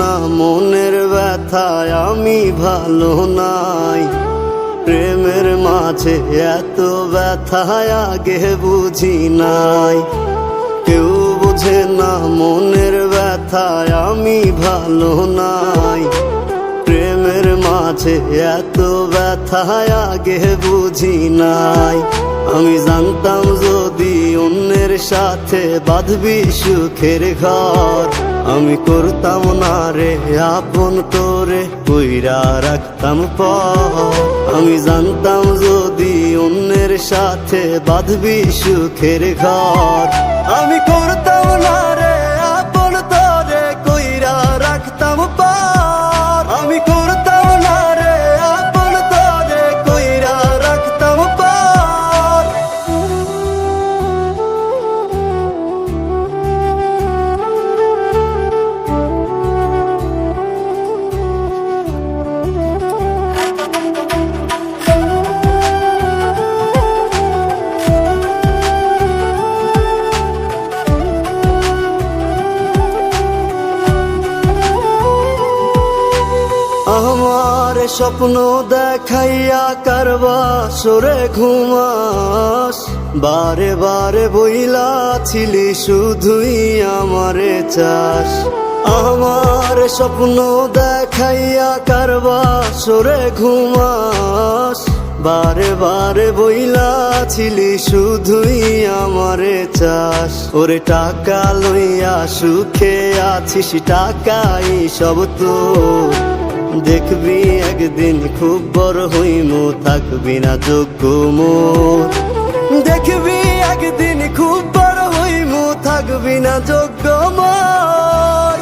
না মনের ব্যথায় আমি ভালো নাই। প্রেমের মাঝে এত ব্যথায় আগে বুঝি নাই। কেউ বুঝে না মনের ব্যথায় আমি ভালো নাই। প্রেমের মাঝে এত ব্যথায় আগে বুঝি নাই। আমি জানতাম যদি অন্যের সাথে বাঁধবি সুখের ঘর, আমি করতাম না রে আপন তোরে কইরা রাখতাম পর। আমি জানতাম যদি অন্যের সাথে বাঁধবি সুখের ঘর, আমি করতাম না রে আপন তোরে কইরা রাখতাম পর। আমি করতাম না রে আপন তোরে কইরা রাখতাম পর। আমার স্বপ্ন দেখাইয়া কারবা সরে ঘুমাস, বারে বারে বইলা ছিলি শুধুই আমারে চাস। আমার স্বপ্ন দেখাইয়া কারবা সরে ঘুমাস, বারে বারে বইলা ছিলি শুধুই আমারে চাস। ওরে টাকা লইয়া সুখে আছিস, টাকাই সব তো দেখবি একদিন খুব বড় হইমু, থাকবি না যোগ্য মোর। দেখবি একদিন খুব বড় হইমু, থাকবি না যোগ্য মোর।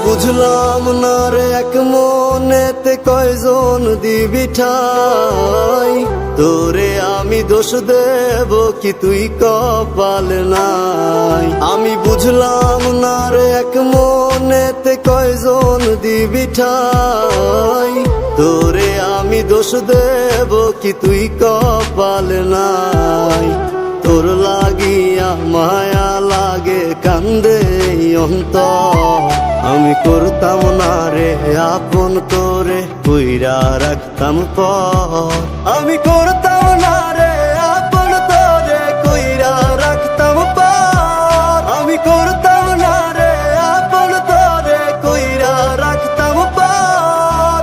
বুঝলাম না রে এক মনেতে কয়জন দিবি ঠাই, তোরে আমি দোষ দেব কি তুই কপাল নাই। আমি বুঝলাম না রে এক মনেতে কয়জন দিবি ঠাই, তোরে আমি দোষ দেব কি তুই কপাল নাই। তোর লাগিয়া মায়া লাগে কান্দে অন্তর, আমি করতাম না রে আপন তোরে কইরা রাখতাম পর। আমি করতাম না রে আপন তোরে কইরা রাখতাম পর। আমি করতাম না রে আপন তোরে কইরা রাখতাম পর।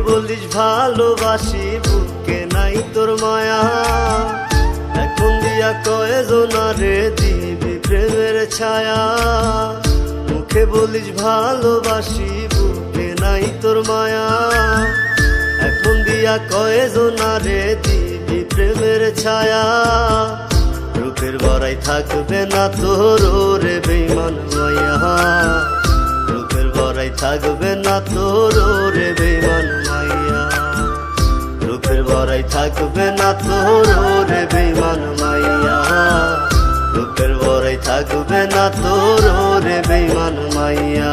বলিস ভালোবাসি বুকে নাই তোর মায়া, এখন দিয়া কয়জনা রে দিবি প্রেমের ছায়া। মুখে বলিস ভালোবাসি বুকে নাই তোর মায়া, এখন দিয়া কয়জনা রে দিবি প্রেমের ছায়া। রূপের বড়াই থাকবে না তোর রে বেঈমান মাইয়া, রূপের বড়াই থাকবে না তোর রে বেঈমান মাইয়া। রূপের বড়াই থাকবে না তোর রে বেঈমান মাইয়া, রূপের বড়াই থাকবে না তোর রে বেঈমান মাইয়া।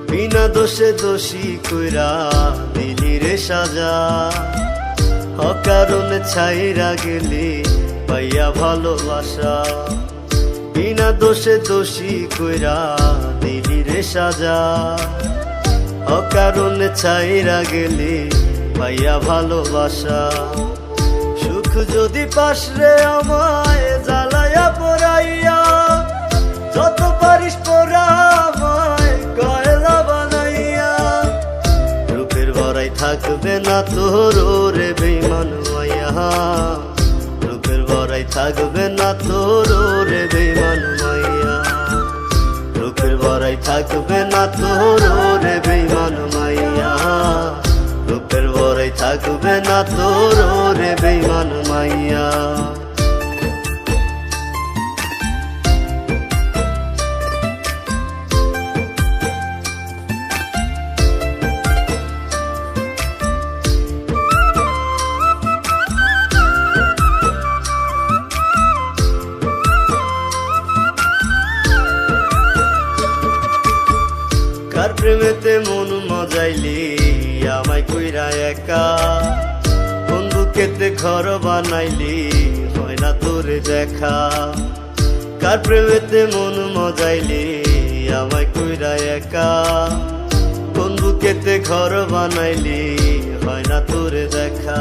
বিনা দোষে দোষী কইরা দিলি রে সাজা, অকারণে ছাইরা গেলি পাইয়া ভালোবাসা। বিনা দোষে দোষী কইরা দিলি রে সাজা, অকারণে ছাইরা গেলি পাইয়া ভালোবাসা। সুখ যদি পাস রে আমায় জ্বালাইয়া পোড়াইয়া, যত পারিস পোড়া আমায় কয়লা বানাইয়া। রূপের বড়াই থাকবে না তোর রে বেঈমান মাইয়া, রূপের বড়াই থাকবে না তোর রে বেঈমান মাইয়া, রূপের বড়াই থাকবে না তোর রে বেঈমান মাইয়া, রূপের বড়াই থাকবে না তোর রে বেঈমান মাইয়া। কার প্রেমেতে মন মজাইলি আমায় কইরা একা, কোন বুকেতে ঘর বানাইলি হয় না তোরে দেখা। কার প্রেমেতে মন মজাইলি আমায় কইরা একা, কোন বুকেতে ঘর বানাইলি হয় না তোরে দেখা।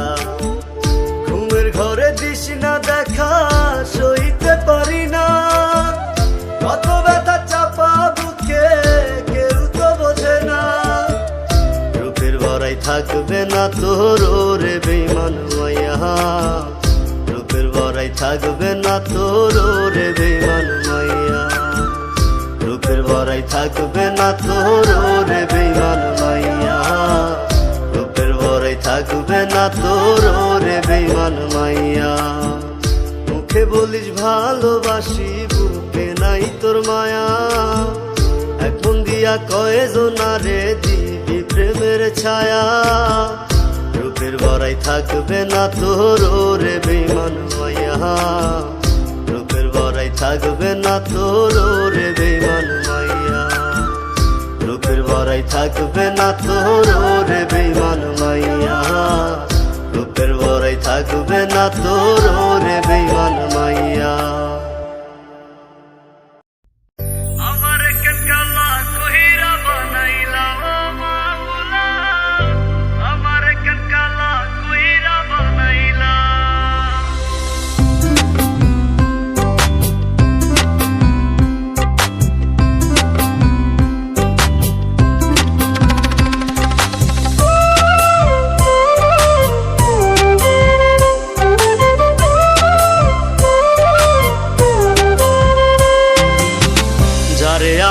ঘুমের ঘরে দিস না দেখা, সইতে পারি না কত ব্যথা চাপা বুকে, কেউ তো বোঝে না। রূপের বড়াই থাকবে না তোর রে বেঈমান মাইয়া, রূপের বড়াই থাকবে না তোর রে বেঈমান মাইয়া, রূপের বড়াই থাকবে না তোর রে বেঈমান মাইয়া, রূপের বড়াই থাকবে না তোর রে বেঈমান মাইয়া। মুখে বলিস ভালোবাসি, বুকে নাই তোর মায়া, এক মন দিয়া কয়জনা রে দিবি প্রেমের ছায়া। রূপের বড়াই থাকবে না তোর রে বেঈমান মাইয়া, রূপের বড়াই থাকবে না তোর রে বেঈমান মাইয়া, রূপের বড়াই থাকবে না তোর রে বেঈমান মাইয়া, রূপের বড়াই থাকবে না তোর রে বেঈমান মাইয়া।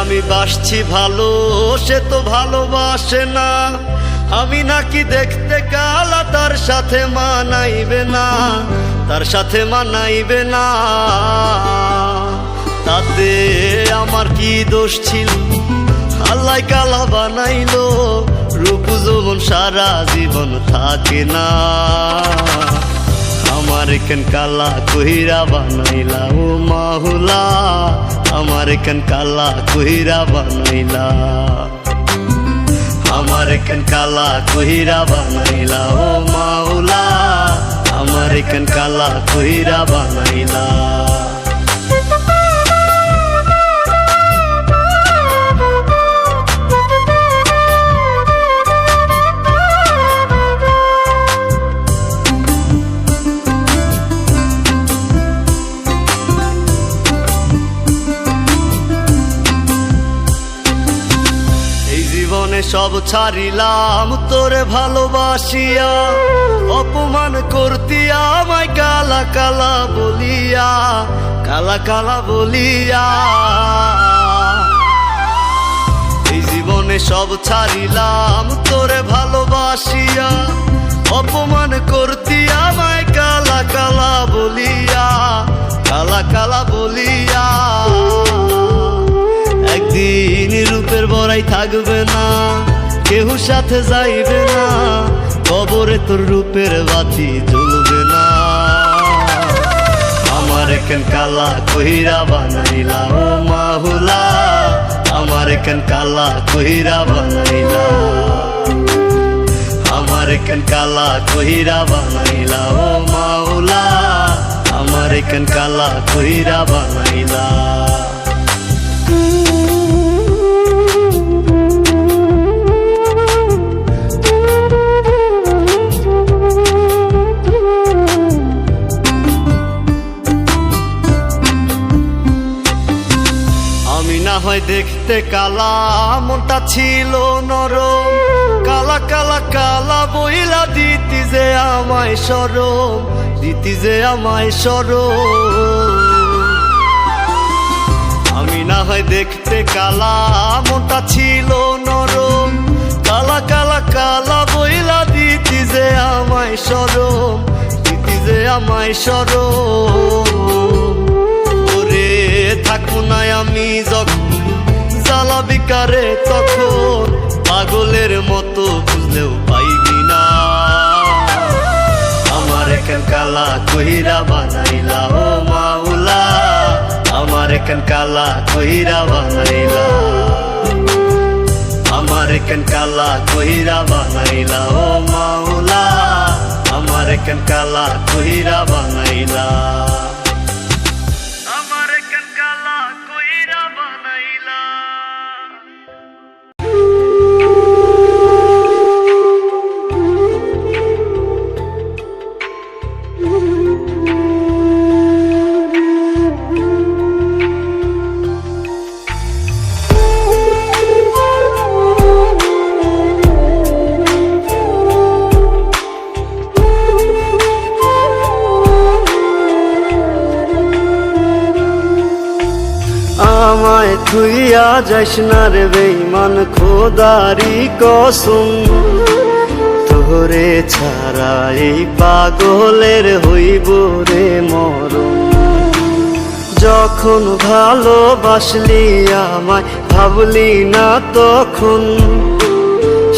আমি বাসছি ভালো, সে তো ভালোবাসে না। আমি নাকি দেখতে কালা, তার সাথে মানাইবে না, তার সাথে মানাইবে না। তাতে আমার কি দোষ ছিল, আল্লাহ কালা বানাইলো। রূপ যৌবন সারা জীবন থাকে না, আমার কেন কালা কইরা বানাইলা ও মাহুলা, আমার কেন কালা কইরা বানাইলা, আমার কেন কালা কইরা বানাইলা ও মাওলা, আমার কেন কালা কইরা বানাইলা। সব ছাড়িলাম তোরে ভালোবাসিয়া, অপমান করতি আমায় কালা কালা বলিয়া, কালা কালা বলিয়া। এই জীবনে সব ছাড়িলাম তোরে ভালোবাসিয়া, অপমান করতি আমায় কালা কালা বলিয়া, কালা কালা বলিয়া। একদিন রূপের বড়াই থাকবে না, কেউ সাথে যাইবে না, কবরে তোর রূপের বাতি জ্বলবে না। আমার কেন কালা কইরা বানাইলা ও মাহুলা, আমার কেন কালা কইরা বানাইলা, আমার কেন কালা কইরা বানাইলা ও মাওলা, আমার কেন কালা কইরা বানাইলা। না হয় দেখতে কালা, মনটা ছিল নরম, কালা কালা কালা বইলা দিতি যে আমায় শরম, দিতি যে আমায় শরম। আমি না হয় দেখতে কালা, মনটা ছিল নরম, কালা কালা কালা বইলা দিতি যে আমায় শরম, দিতি যে আমায় শরম। ওরে থাকবো না আমি যখন জ্বালাবি কারে তখন, পাগলের মতো বুঝলেও পাইবি না। আমার এখন কালা কইরা বানাইলা ও মাওলা, আমার এখন কালা কইরা বানাইলা, আমার এখন কালা কইরা বানাইলা ও মাওলা, আমার এখন কালা কইরা বানাইলা, আমার এখন কালা কইরা বানাইলা। আমায় থুইয়া যাইস না রে বেঈমান খোদারি কসম, তোরে ছাড়া এই পাগলের হইব রে মরণ। যখন ভালোবাসলি আমায় ভাবলি না তখন,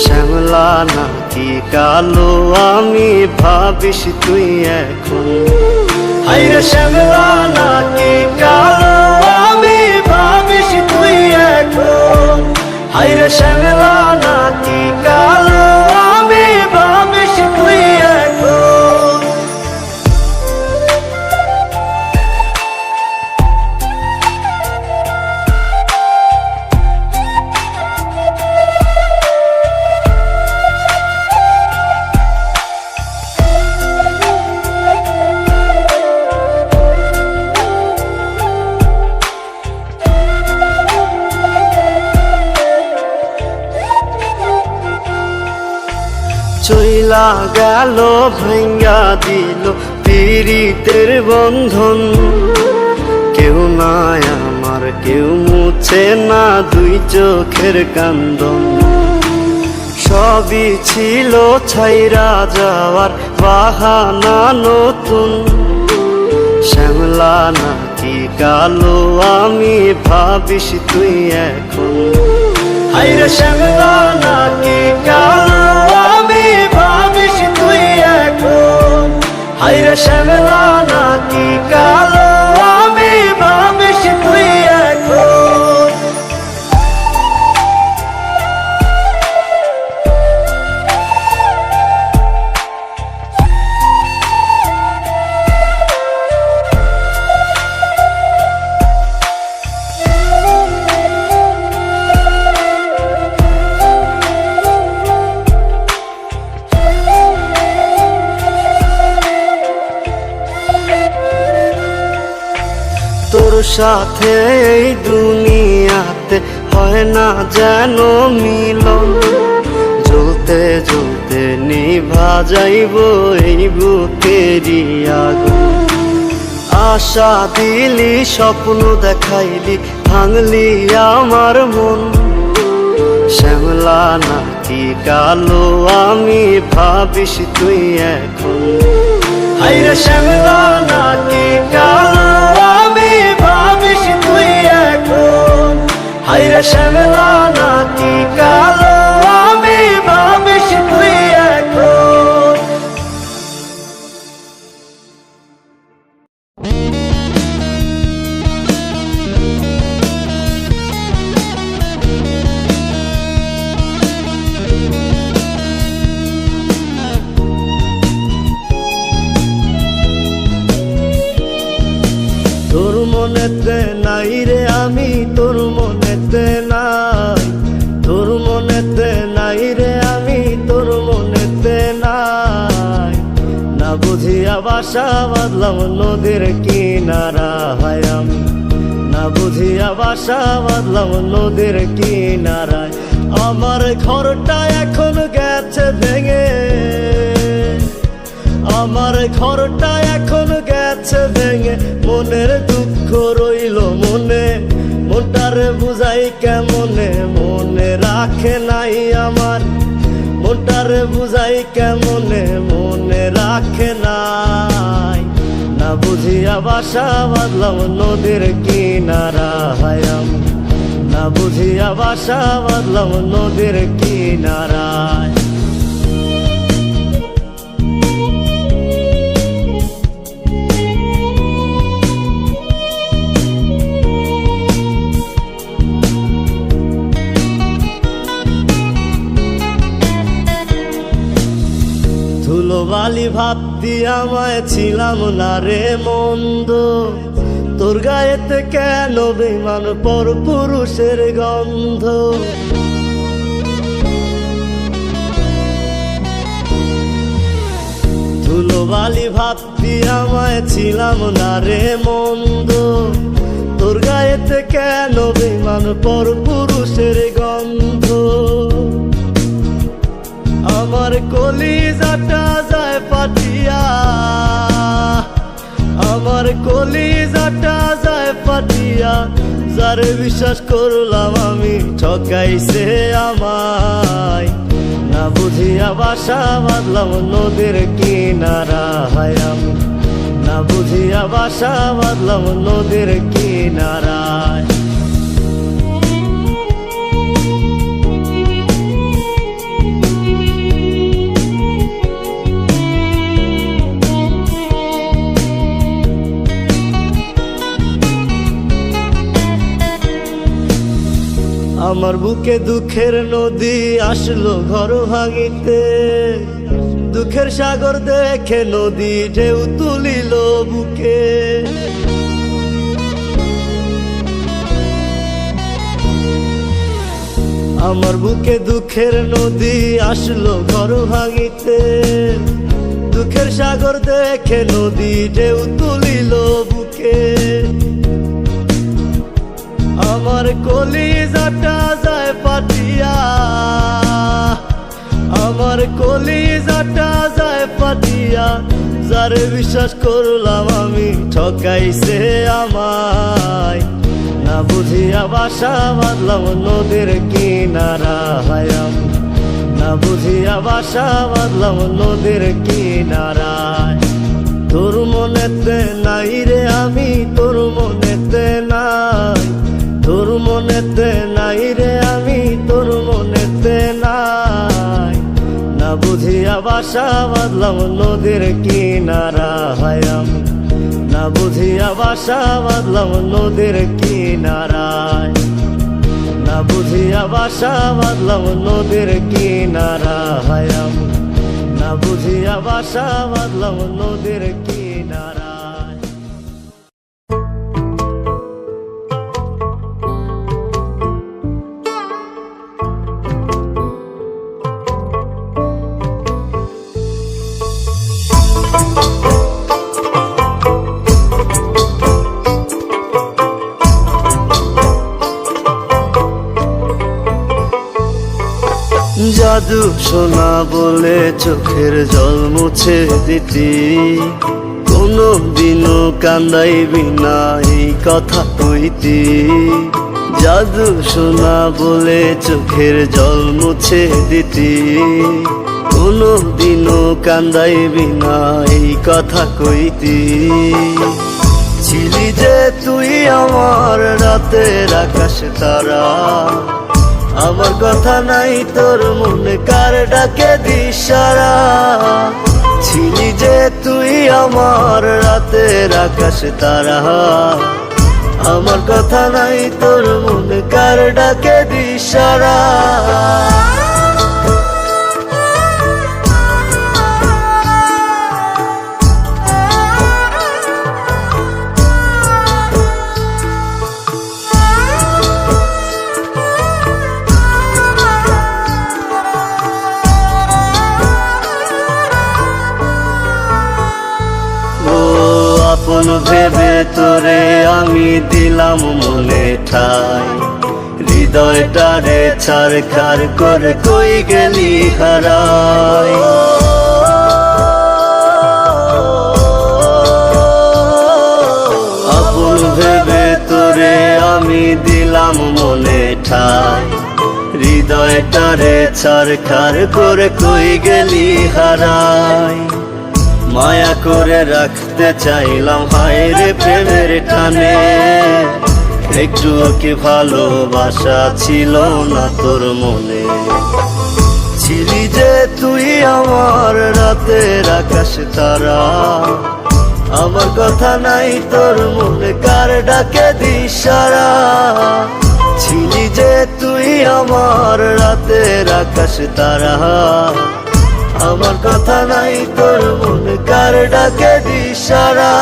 শ্যামলা নাকি কালো আমি ভাবিস তুই এখন। হাইরে শ্যামলা নাকি কালো আমি ভাবিস তুই এখন, হাইরে শ্যামলা নাকি কালো আমি ভাবিস তুই এখন। চইলা গেল ভাঙ্গা দিল পীড়িতের বন্ধন, কেউ নাই আমার কেউ মুছে না দুই চোখের কান্দন। সবই ছিল ছাইরা যাওয়ার বাহানা নতুন, শ্যামলা নাকি কালো আমি ভাবিস তুই এখন। হাইরে শ্যামলা নাকি কালো আমি ভাবিস তুই এখন, হাইরে শ্যামলা নাকি কালো আমি ভাবিস তুই এখন। তোর সাথে এই দুনিয়াতে হয় না যেন মিলন, জ্বলতে জ্বলতে নিভা যাইব এই বুকেরই আগুন। আশা দিলি স্বপ্ন দেখাইলি ভাঙলি আমার মন, শ্যামলা নাকি কালো আমি ভাবিস তুই এখন। হাইরে শ্যামলা নাকি কালো আমি ভাবিস তুই এখন, হাইরে শ্যামলা নাকি কালো আমি ভাবিস তুই এখন। তোর মনেতে নাই রে আমি, তোর মনেতে নাই, তোর মনেতে নাই রে আমি, তোর মনেতে নাই। না বুঝিয়া বাসা বাঁধলাম নদীর কিনারা, হায় আমি না বুঝিয়া বাসা বাঁধলাম নদীর কিনারায়। আমার ঘরটা এখন গেছে ভেঙে, আমার ঘরটা এখন গেছে ভেঙে, মনের দুঃখ রইল মনে, মনটারে বুঝাই কেমনে, মনে রাখে নাই আমার, মনটারে বুঝাই কেমনে, মনে রাখে নাই। না বুঝিয়া বাসা বাঁধলাম নদীর কিনারায়, না বুঝিয়া বাসা বাঁধলাম নদীর কিনারায়। ধুলোবালি ভাবতি আমায় ছিলাম না রে মন্দ, তোর গায়েতে কেন বেমান পর পুরুষের গন্ধ। ধুলোবালি ভাবতি আমায় ছিলাম না রে মন্দ, তোর গায়েতে কেন বেমান পর পুরুষের গন্ধ। আমার কলিজাটা যায় ফাটিয়া, আমার কলিজাটা যায় ফাটিয়া, যারে বিশ্বাস করলাম আমি ঠকাইছে আমায়। না বুঝিয়া বাসা বাঁধলাম নদীর কিনারায়, না বুঝিয়া বাসা বাঁধলাম নদীর কিনারায়। আমার বুকে দুঃখের নদী আসলো ঘর ভাঙিতে, দুঃখের সাগর দেখে নদী ঢেউ তুলিল বুকে। আমার বুকে দুঃখের নদী আসলো ঘর ভাঙিতে, দুঃখের সাগর দেখে নদী ঢেউ তুলিল বুকে। আমার কলিজাটা যায় ফাটিয়া, আমার কলিজাটা যায় ফাটিয়া, যারে বিশ্বাস করলাম আমি ঠকাইছে আমায়। না বুঝিয়া বাসা বাঁধলাম নদীর কিনারায়, না বুঝিয়া বাসা বাঁধলাম নদীর কিনারায়। তোর মনেতে নাই রে আমি, তোর মনেতে নাই, তোর মনেতে নাই রে আমি, তোর মনেতে নাই। না বুঝিয়া বাসা বাঁধলাম নদীর কিনারায়, না বুঝিয়া বাসা বাঁধলাম নদীর কিনারায়, না বুঝিয়া বাসা বাঁধলাম নদীর কিনারায়, না বুঝিয়া বাসা বাঁধলাম নদীর কিনারায়। জাদু সোনা বলে চোখের জল মুছে দিতি, কোনো দিনও কান্দাইবি না এই কথা কইতি। জাদু সোনা বলে চোখের জল মুছে দিতি, কোনো দিনও কান্দাইবি না এই কথা কইতি। ছিলি যে তুই আমার রাতের আকাশ তারা, আমার কথা নাই তোর মনে কার ডাকে দিশারা। ছিলি যে তুই আমার রাতের আকাশ তারা, আমার কথা নাই তোর মনে কার ডাকে দিশারা। আপন ভেবে তোরে আমি দিলাম মনে ঠাই, হৃদয়টারে ছারখার করে কই গেলি হারাই। আপন ভেবে তোরে আমি দিলাম মনে ঠাই, হৃদয়টারে ছারখার করে কই গেলি হারাই। মায়া করে রাখতে চাইলাম হায় রে প্রেমের টানে, একটু কি ভালোবাসা ছিল না তোর মনে। ছিলি যে তুই আমার রাতের আকাশ তারা, আমার কথা নাই তোর মনে কার ডাকে দিশারা। ছিলি যে তুই আমার রাতের আকাশ তারা, আমার কথা নাই তোর মনে কার ডাকে দিশারা।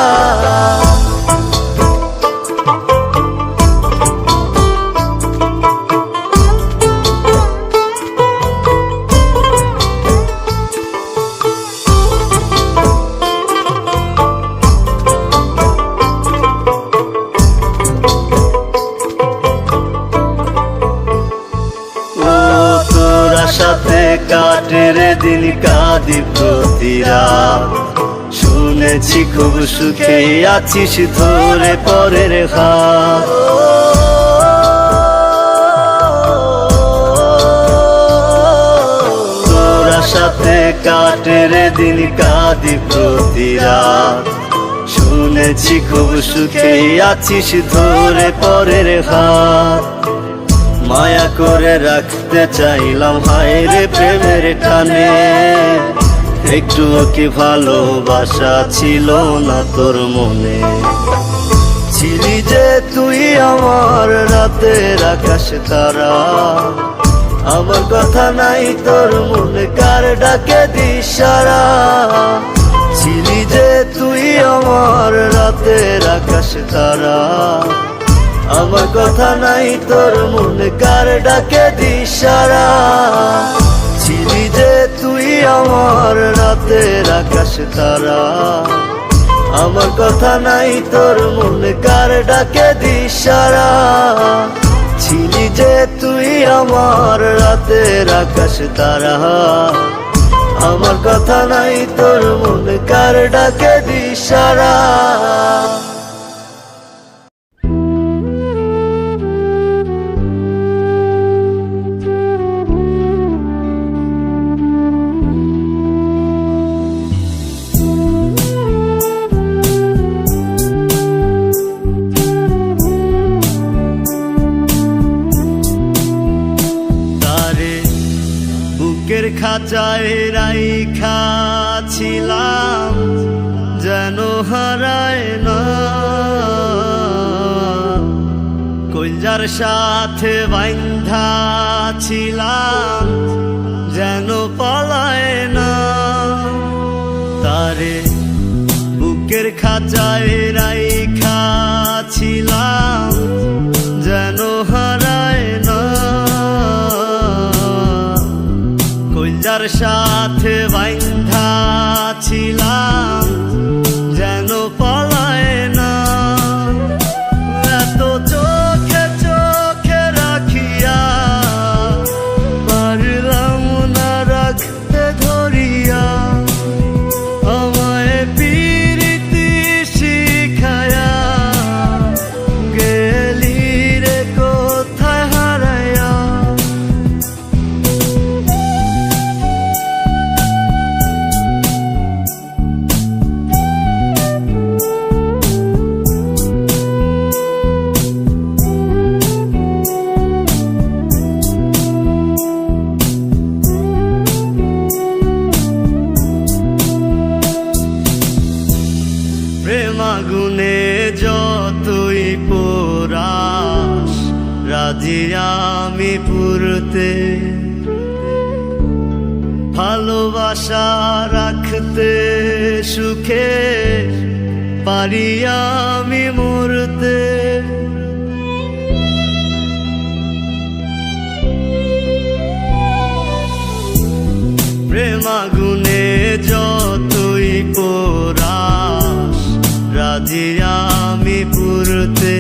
সাথে কাটের দিন কাঁদি প্রতি রাত, শুনেছি খুব সুখে আছিস ধরে পরের হাত। তোরা সাথে কাটের দিন কাঁদি প্রতি রাত, শুনেছি খুব সুখে আছিস ধরে পরের হাত। মায়া করে রাখতে চাইলাম হায় রে প্রেমের টানে, একটু কি ভালোবাসা ছিল না তোর মনে। ছিলি যে তুই আমার রাতের আকাশ তারা, আমার কথা নাই তোর মনে কার ডাকে দিশারা। ছিলি যে তুই আমার রাতের আকাশ তারা, আমার কথা নাই তোর মনে কার ডাকে দিশারা। ছিলি যে তুই আমার রাতের আকাশ তারা, আমার কথা নাই তোর মনে কার ডাকে দিশারা। ছিলি যে তুই আমার রাতের আকাশ তারা, আমার কথা নাই তোর মনে কার ডাকে দিশারা। বুকের খাঁচায় রাইখা ছিলাম যেন হারায় না, কইজার সাথে বাইন্ধা ছিলাম যেন পালায় না। তারে বুকের খাঁচায় রাইখা ছিলাম যেন হারায় না, যার সাথে বাইন্ধা ছিলাম যেন পালায় না। এত চোখে চোখে রাখিয়া পারলাম না রাখতে ধরিয়া, আমায় প্রীতি শিখায়া গেলি রে কোথায় হারায়া। প্রেমাগুনে যতই পোড়াস রাজি আমি পুরতে, ভালোবাসা রাখতে সুখে পারি আমি মরতে। প্রেমাগুনে যতই পোড়াস রাজি আমি পুরতে,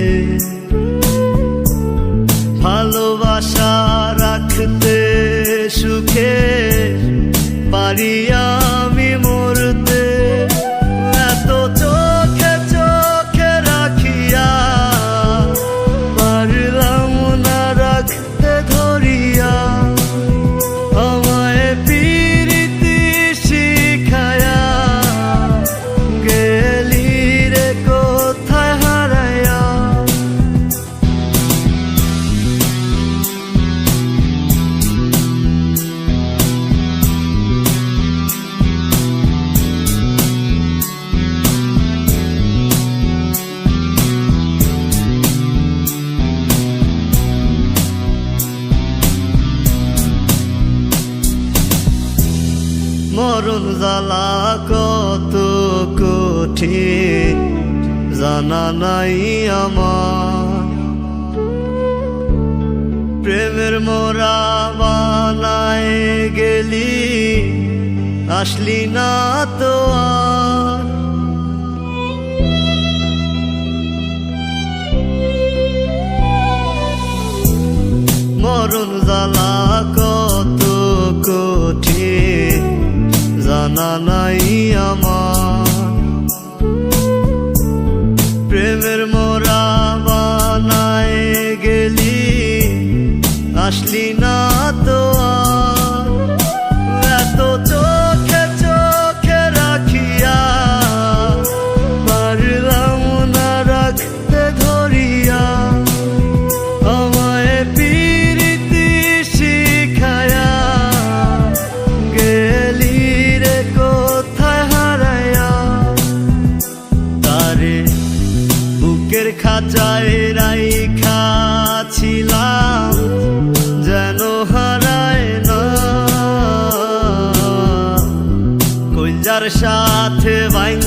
মরণ জ্বালা কত কঠিন জানা নাই আমার, প্রেমের মোরা বানায় গেলি আসলি না তো আর। মরণ জ্বালা কত কঠিন জানা নাই আমার, প্রেমের মোরা বানায় গেলি আসলি না তো আর। এত চোখে চোখে রাখিয়া পারলাম না রাখতে ধরিয়া, আমায় প্রীতি শিখায়া গেলি রে কোথায় হারায়া। তারে বুকের খাঁচায় রাইখা ছিলাম যেন হারায় না, কইজার সাথে বাইন